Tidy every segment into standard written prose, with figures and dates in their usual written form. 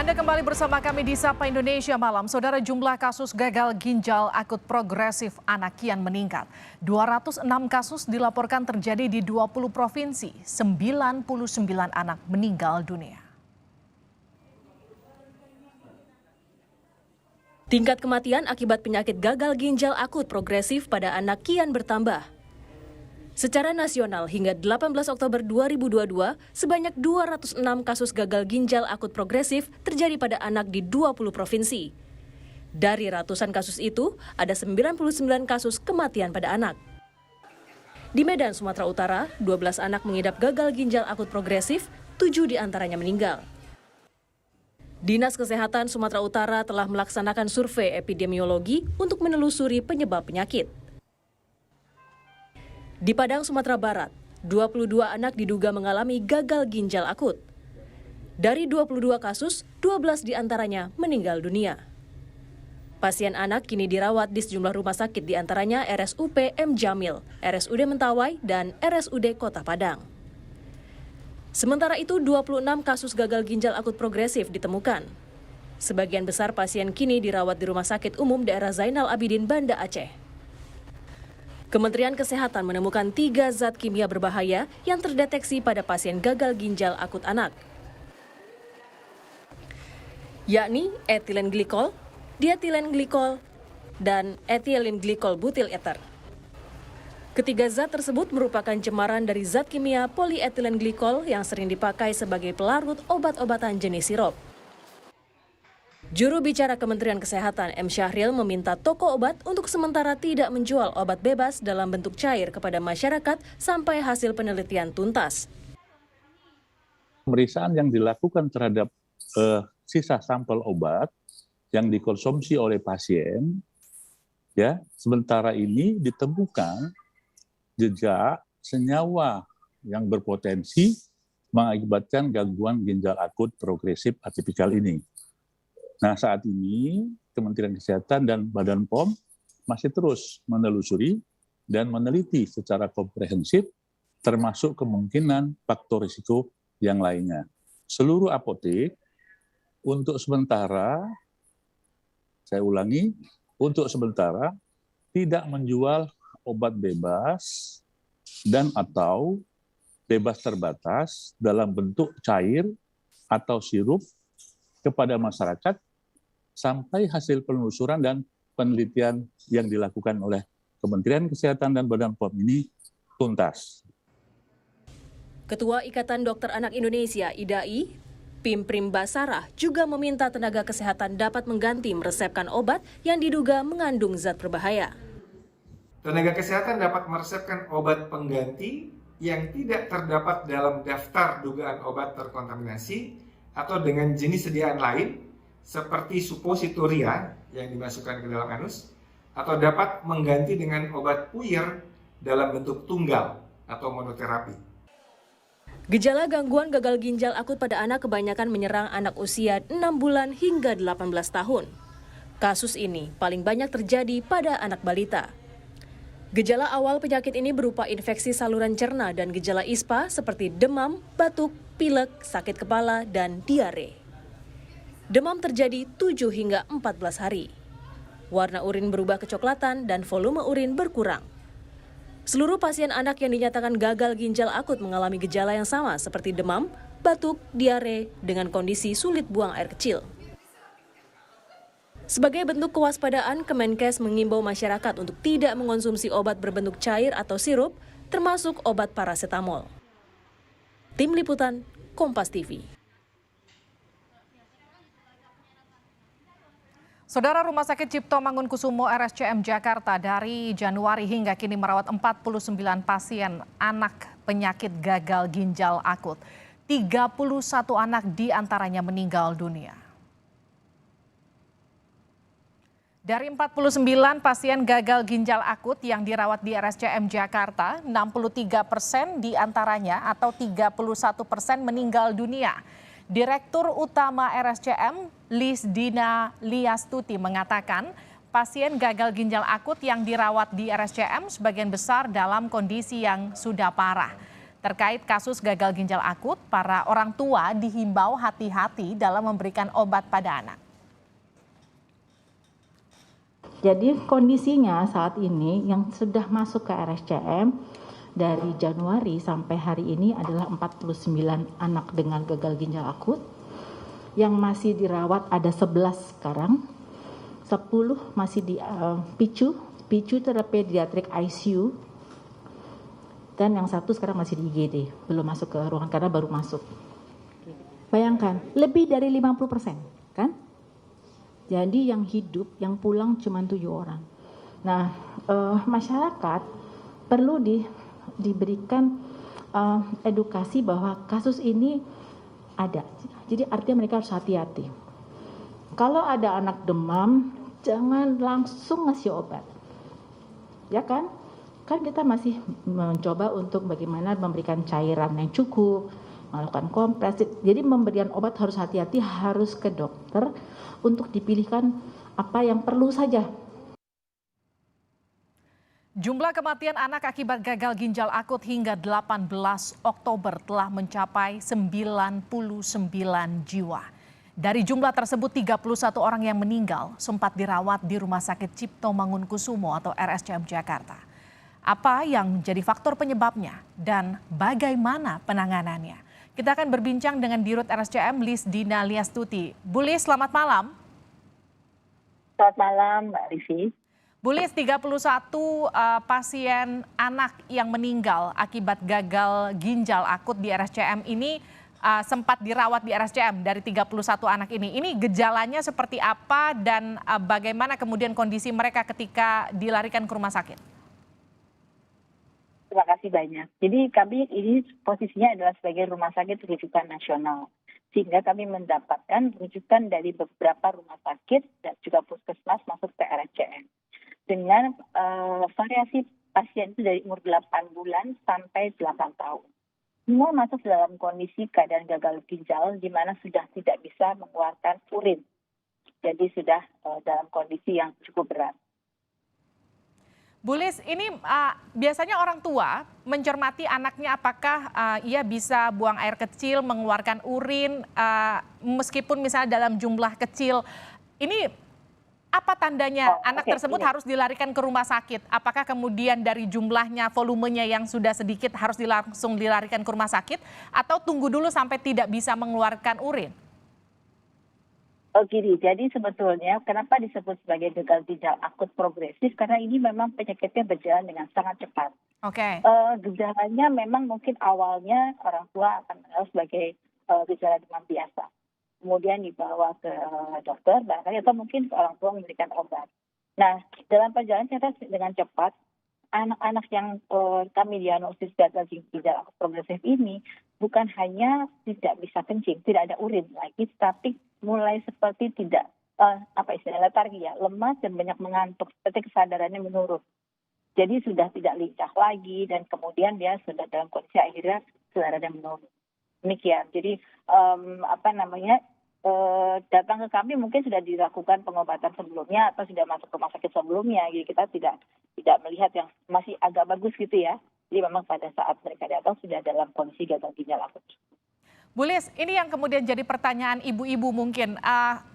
Anda kembali bersama kami di Sapa Indonesia Malam. Saudara, jumlah kasus gagal ginjal akut progresif anak kian meningkat. 206 kasus dilaporkan terjadi di 20 provinsi. 99 anak meninggal dunia. Tingkat kematian akibat penyakit gagal ginjal akut progresif pada anak kian bertambah. Secara nasional hingga 18 Oktober 2022, sebanyak 206 kasus gagal ginjal akut progresif terjadi pada anak di 20 provinsi. Dari ratusan kasus itu, ada 99 kasus kematian pada anak. Di Medan, Sumatera Utara, 12 anak mengidap gagal ginjal akut progresif, 7 diantaranya meninggal. Dinas Kesehatan Sumatera Utara telah melaksanakan survei epidemiologi untuk menelusuri penyebab penyakit. Di Padang, Sumatera Barat, 22 anak diduga mengalami gagal ginjal akut. Dari 22 kasus, 12 diantaranya meninggal dunia. Pasien anak kini dirawat di sejumlah rumah sakit, diantaranya RSUP M. Jamil, RSUD Mentawai, dan RSUD Kota Padang. Sementara itu, 26 kasus gagal ginjal akut progresif ditemukan. Sebagian besar pasien kini dirawat di Rumah Sakit Umum Daerah Zainal Abidin, Banda Aceh. Kementerian Kesehatan menemukan 3 zat kimia berbahaya yang terdeteksi pada pasien gagal ginjal akut anak, yakni etilen glikol, dietilen glikol, dan etilen glikol butil ether. Ketiga zat tersebut merupakan cemaran dari zat kimia polietilen glikol yang sering dipakai sebagai pelarut obat-obatan jenis sirup. Juru bicara Kementerian Kesehatan M. Syahril meminta toko obat untuk sementara tidak menjual obat bebas dalam bentuk cair kepada masyarakat sampai hasil penelitian tuntas. Pemeriksaan yang dilakukan terhadap sisa sampel obat yang dikonsumsi oleh pasien, ya, sementara ini ditemukan jejak senyawa yang berpotensi mengakibatkan gangguan ginjal akut progresif atipikal ini. Nah, saat ini Kementerian Kesehatan dan Badan POM masih terus menelusuri dan meneliti secara komprehensif termasuk kemungkinan faktor risiko yang lainnya. Seluruh apotek untuk sementara, saya ulangi, untuk sementara tidak menjual obat bebas dan atau bebas terbatas dalam bentuk cair atau sirup kepada masyarakat sampai hasil penelusuran dan penelitian yang dilakukan oleh Kementerian Kesehatan dan Badan POM ini tuntas. Ketua Ikatan Dokter Anak Indonesia (IDAI), Pimprim Basarah, juga meminta tenaga kesehatan dapat mengganti meresepkan obat yang diduga mengandung zat berbahaya. Tenaga kesehatan dapat meresepkan obat pengganti yang tidak terdapat dalam daftar dugaan obat terkontaminasi atau dengan jenis sediaan lain seperti suppositoria yang dimasukkan ke dalam anus, atau dapat mengganti dengan obat puyer dalam bentuk tunggal atau monoterapi. Gejala gangguan gagal ginjal akut pada anak kebanyakan menyerang anak usia 6 bulan hingga 18 tahun. Kasus ini paling banyak terjadi pada anak balita. Gejala awal penyakit ini berupa infeksi saluran cerna dan gejala ISPA seperti demam, batuk, pilek, sakit kepala, dan diare. Demam terjadi 7 hingga 14 hari. Warna urin berubah kecoklatan dan volume urin berkurang. Seluruh pasien anak yang dinyatakan gagal ginjal akut mengalami gejala yang sama seperti demam, batuk, diare dengan kondisi sulit buang air kecil. Sebagai bentuk kewaspadaan, Kemenkes mengimbau masyarakat untuk tidak mengonsumsi obat berbentuk cair atau sirup, termasuk obat parasetamol. Tim Liputan, Kompas TV. Saudara, Rumah Sakit Cipto Mangunkusumo RSCM Jakarta dari Januari hingga kini merawat 49 pasien anak penyakit gagal ginjal akut. 31 anak diantaranya meninggal dunia. Dari 49 pasien gagal ginjal akut yang dirawat di RSCM Jakarta, 63% diantaranya atau 31% meninggal dunia. Direktur Utama RSCM, Lisdina Liastuti mengatakan, pasien gagal ginjal akut yang dirawat di RSCM sebagian besar dalam kondisi yang sudah parah. Terkait kasus gagal ginjal akut, para orang tua dihimbau hati-hati dalam memberikan obat pada anak. Jadi kondisinya saat ini yang sudah masuk ke RSCM dari Januari sampai hari ini adalah 49 anak dengan gagal ginjal akut. Yang masih dirawat ada 11 sekarang, 10 masih di PICU terapi pediatrik ICU, dan yang satu sekarang masih di IGD, belum masuk ke ruangan karena baru masuk. Bayangkan, lebih dari 50%, kan? Jadi yang hidup, yang pulang cuma 7 orang. Nah, masyarakat perlu diberikan edukasi bahwa kasus ini ada. Jadi artinya mereka harus hati-hati. Kalau ada anak demam, jangan langsung ngasih obat. Ya kan? Kan kita masih mencoba untuk bagaimana memberikan cairan yang cukup, melakukan kompres. Jadi pemberian obat harus hati-hati, harus ke dokter untuk dipilihkan apa yang perlu saja. Jumlah kematian anak akibat gagal ginjal akut hingga 18 Oktober telah mencapai 99 jiwa. Dari jumlah tersebut 31 orang yang meninggal sempat dirawat di Rumah Sakit Cipto Mangunkusumo atau RSCM Jakarta. Apa yang menjadi faktor penyebabnya dan bagaimana penanganannya? Kita akan berbincang dengan Dirut RSCM Lisdina Liastuti. Bu Lis, selamat malam. Selamat malam, Mbak Livi. Bu Lis, 31 pasien anak yang meninggal akibat gagal ginjal akut di RSCM ini sempat dirawat di RSCM dari 31 anak ini. Ini gejalanya seperti apa dan bagaimana kemudian kondisi mereka ketika dilarikan ke rumah sakit? Terima kasih banyak. Jadi kami ini posisinya adalah sebagai rumah sakit rujukan nasional. Sehingga kami mendapatkan rujukan dari beberapa rumah sakit dan juga puskesmas masuk ke RSCM. Dengan variasi pasien itu dari umur 8 bulan sampai 8 tahun. Semua masuk dalam kondisi keadaan gagal ginjal di mana sudah tidak bisa mengeluarkan urin. Jadi sudah dalam kondisi yang cukup berat. Bu Lis, ini biasanya orang tua mencermati anaknya apakah ia bisa buang air kecil, mengeluarkan urin, meskipun misalnya dalam jumlah kecil. Ini apa tandanya anak tersebut harus dilarikan ke rumah sakit? Apakah kemudian dari jumlahnya, volumenya yang sudah sedikit harus langsung dilarikan ke rumah sakit? Atau tunggu dulu sampai tidak bisa mengeluarkan urin? Oh gini, jadi sebetulnya kenapa disebut sebagai gagal ginjal akut progresif? Karena ini memang penyakitnya berjalan dengan sangat cepat. Oke. Gejalanya memang mungkin awalnya orang tua akan mengenal sebagai gejala demam biasa. Kemudian dibawa ke dokter, barangkali atau mungkin orang tua memberikan obat. Nah, dalam perjalanan ternyata dengan cepat, anak-anak yang kami diagnosis gagal ginjal akut progresif ini bukan hanya tidak bisa kencing, tidak ada urin lagi, tapi mulai seperti tidak letargi ya, lemas dan banyak mengantuk, seperti kesadarannya menurun. Jadi sudah tidak lincah lagi dan kemudian dia sudah dalam kondisi akhirnya kesadarannya menurun. Demikian. Jadi datang ke kami mungkin sudah dilakukan pengobatan sebelumnya atau sudah masuk rumah sakit sebelumnya. Jadi kita tidak melihat yang masih agak bagus gitu ya. Jadi memang pada saat mereka datang sudah dalam kondisi gagal ginjal akut. Bu Lis, ini yang kemudian jadi pertanyaan ibu-ibu mungkin.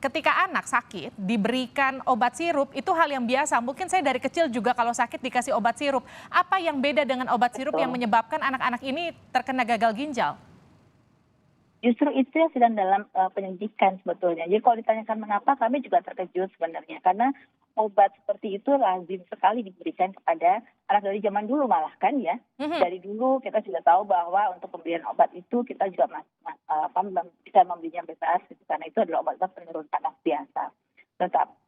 Ketika anak sakit diberikan obat sirup itu hal yang biasa. Mungkin saya dari kecil juga kalau sakit dikasih obat sirup. Apa yang beda dengan obat sirup yang menyebabkan anak-anak ini terkena gagal ginjal? Justru itu yang sedang dalam penyelidikan sebetulnya. Jadi kalau ditanyakan mengapa, kami juga terkejut sebenarnya. Karena obat seperti itu lazim sekali diberikan kepada anak dari zaman dulu malah kan ya. Dari dulu kita sudah tahu bahwa untuk pemberian obat itu kita juga bisa membelinya bebas. Karena itu adalah obat-obat penurun panas biasa.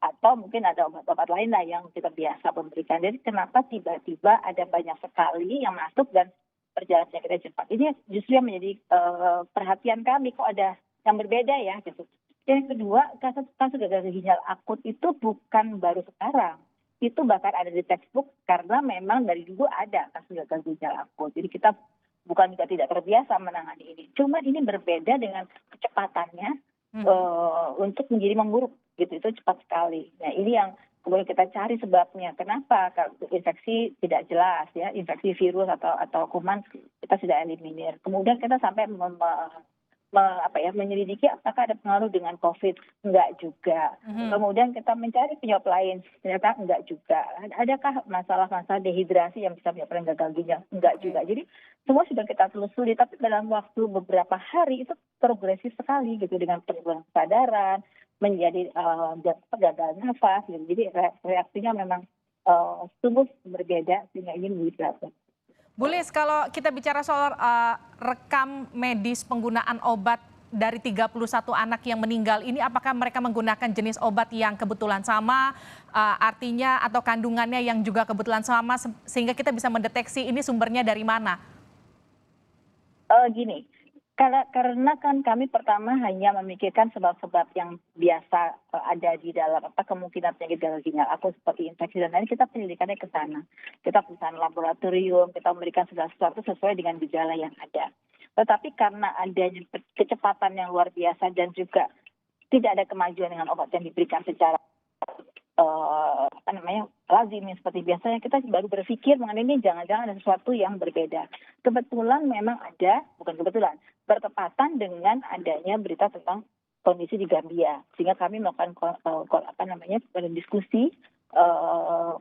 Atau mungkin ada obat-obat lain lah yang kita biasa memberikan. Jadi kenapa tiba-tiba ada banyak sekali yang masuk dan perjalanan penyakitnya cepat. Ini justru yang menjadi perhatian kami, kok ada yang berbeda ya gitu. Yang kedua, kasus gagal ginjal akut itu bukan baru sekarang. Itu bahkan ada di textbook karena memang dari dulu ada kasus gagal ginjal akut. Jadi kita bukan juga tidak terbiasa menangani ini. Cuma ini berbeda dengan kecepatannya untuk menjadi memburuk gitu. Itu cepat sekali. Nah ini yang kemudian kita cari sebabnya. Kenapa? Kalau infeksi tidak jelas ya, infeksi virus atau kuman kita sudah eliminir. Kemudian kita sampai menyelidiki apakah ada pengaruh dengan COVID, enggak juga. Kemudian kita mencari penyebab lain, ternyata enggak juga. Adakah masalah-masalah dehidrasi yang bisa menyebabkan gagal ginjal? Enggak juga. Jadi semua sudah kita telusuri, tapi dalam waktu beberapa hari itu progresif sekali gitu, dengan penurunan kesadaran, menjadi gagal nafas, gitu. Jadi reaksinya memang sungguh berbeda sehingga ini menjadi. Bu Lis, kalau kita bicara soal rekam medis penggunaan obat dari 31 anak yang meninggal ini, apakah mereka menggunakan jenis obat yang kebetulan sama, artinya atau kandungannya yang juga kebetulan sama, sehingga kita bisa mendeteksi ini sumbernya dari mana? Gini, karena kan kami pertama hanya memikirkan sebab-sebab yang biasa ada di dalam kemungkinan penyakit gagal ginjal akut seperti infeksi dan lain, kita penyelidikannya ke sana. Kita pesan laboratorium, kita memberikan segala sesuatu sesuai dengan gejala yang ada. Tetapi karena adanya kecepatan yang luar biasa dan juga tidak ada kemajuan dengan obat yang diberikan secara lazim seperti biasanya, kita baru berpikir mengenai ini jangan-jangan ada sesuatu yang berbeda. Kebetulan memang ada, bukan kebetulan, bertepatan dengan adanya berita tentang kondisi di Gambia, sehingga kami melakukan diskusi,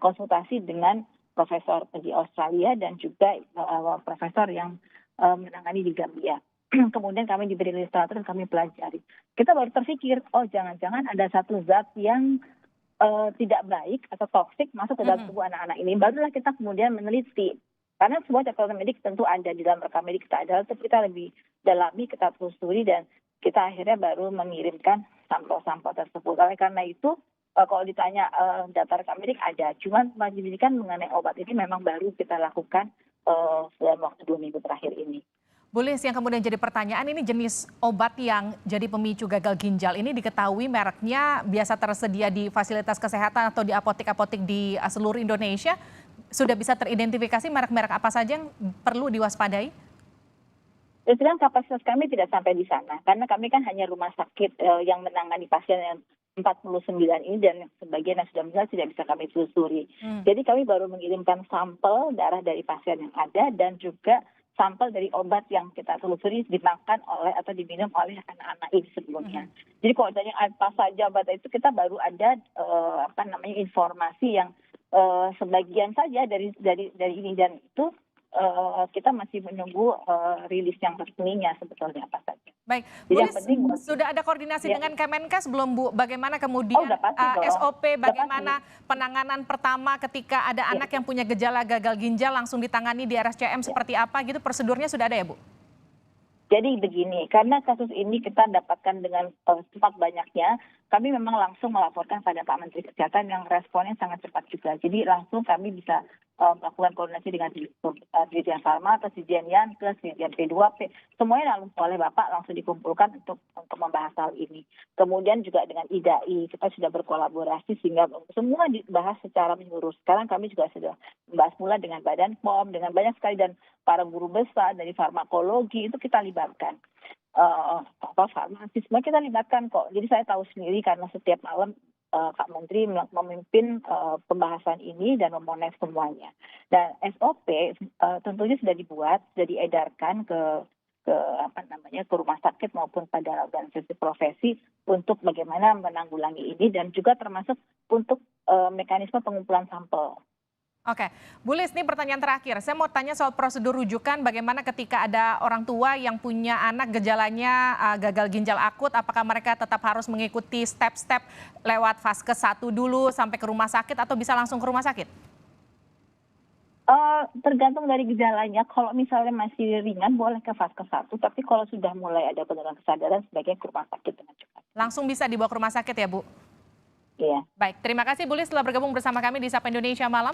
konsultasi dengan profesor di Australia dan juga profesor yang menangani di Gambia. Kemudian kami diberi literatur dan kami pelajari. Kita baru terpikir, oh jangan-jangan ada satu zat yang tidak baik atau toksik masuk ke dalam tubuh anak-anak ini. Barulah kita kemudian meneliti. Karena semua catatan medik tentu ada di dalam rekam medik kita ada, tapi kita lebih dalami, kita telusuri, dan kita akhirnya baru mengirimkan sampel-sampel tersebut. Oleh karena itu, kalau ditanya data rekam medik ada, cuman penyelidikan mengenai obat ini memang baru kita lakukan dalam waktu 2 minggu terakhir ini. Bu Lis, yang kemudian jadi pertanyaan, ini jenis obat yang jadi pemicu gagal ginjal ini diketahui mereknya biasa tersedia di fasilitas kesehatan atau di apotek-apotek di seluruh Indonesia. Sudah bisa teridentifikasi merek-merek apa saja yang perlu diwaspadai? Sedang kapasitas kami tidak sampai di sana, karena kami kan hanya rumah sakit yang menangani pasien yang 49 ini, dan sebagian yang sudah meninggal tidak bisa kami telusuri. Jadi kami baru mengirimkan sampel darah dari pasien yang ada dan juga sampel dari obat yang kita telusuri dimakan oleh atau diminum oleh anak-anak ini sebelumnya. Jadi kalau ditanya apa saja obat itu, kita baru ada informasi yang sebagian saja dari ini, dan itu kita masih menunggu rilis yang resminya sebetulnya apa saja. Baik, Bu Lis, sudah ada koordinasi dengan Kemenkes belum, Bu? Bagaimana kemudian SOP, bagaimana penanganan pertama ketika ada anak yang punya gejala gagal ginjal langsung ditangani di RSCM seperti apa gitu, prosedurnya sudah ada ya, Bu? Jadi begini, karena kasus ini kita dapatkan dengan cepat banyaknya, kami memang langsung melaporkan pada Pak Menteri Kesehatan yang responnya sangat cepat juga. Jadi langsung kami bisa melakukan koordinasi dengan Dirjen Farma atau Dirjen Yankes, Dirjen P2P, semuanya langsung oleh Bapak langsung dikumpulkan untuk membahas hal ini. Kemudian juga dengan IDAI, kita sudah berkolaborasi sehingga semua dibahas secara menyeluruh. Sekarang kami juga sudah membahas pula dengan Badan POM, dengan banyak sekali, dan para guru besar dari farmakologi itu kita libatkan. Farmasi semua kita libatkan kok. Jadi saya tahu sendiri karena setiap malam Pak Menteri memimpin pembahasan ini dan memonitor semuanya. Dan SOP tentunya sudah dibuat, sudah diedarkan ke rumah sakit maupun pada organisasi profesi untuk bagaimana menanggulangi ini, dan juga termasuk untuk mekanisme pengumpulan sampel. Oke, Bu Lis, ini pertanyaan terakhir. Saya mau tanya soal prosedur rujukan, bagaimana ketika ada orang tua yang punya anak gejalanya gagal ginjal akut, apakah mereka tetap harus mengikuti step-step lewat Vaskes 1 dulu sampai ke rumah sakit atau bisa langsung ke rumah sakit? Tergantung dari gejalanya. Kalau misalnya masih ringan boleh ke Vaskes 1, tapi kalau sudah mulai ada penurunan kesadaran sebaiknya ke rumah sakit dengan cepat. Langsung bisa dibawa ke rumah sakit ya, Bu? Iya. Baik, terima kasih Bu Lis telah bergabung bersama kami di Sapa Indonesia Malam.